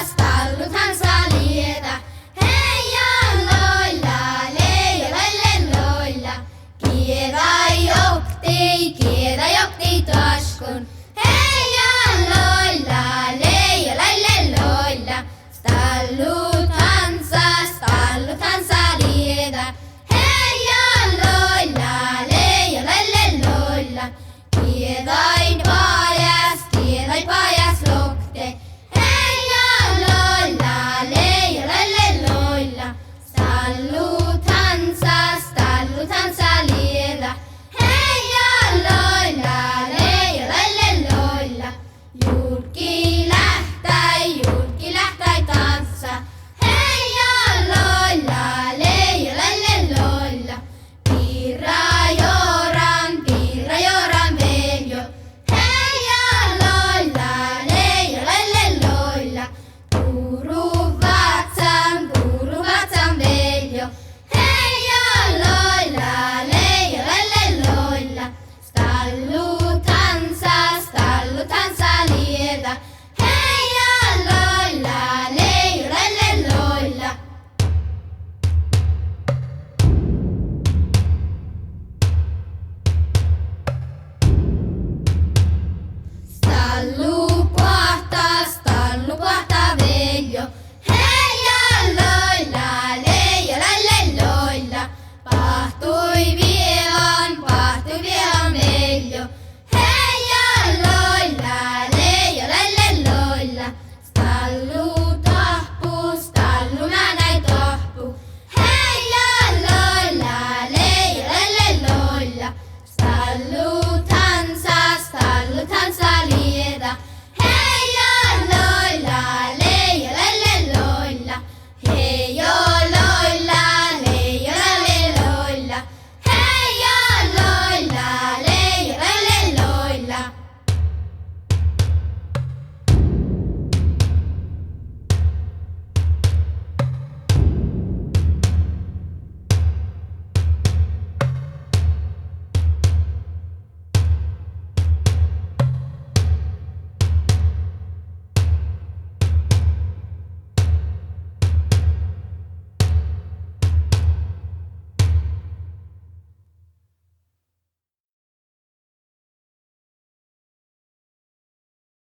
Stallutansa lieta. Hei ja loilla, leija laille loilla. Kieda jokti taskun. Hei ja loilla, leija laille loilla. Stallutansa lieta. Hei ja loilla, leija laille loilla. Kiedai pajas lokte. Hei ja loilla, leija laille loilla. Stallutansa lieta. Hei ja loilla, leija laille loilla. Julki lähtäi tanssa. Hei ja loilla, leija laille loilla. Piirra joran veljo. Hei ja loilla, leija laille loilla. Kuuru vatsan veljo. Hei ja loilla, leija laille loilla. Stallutansa lieta. Hei ja loilla, leija laille loilla. Stallu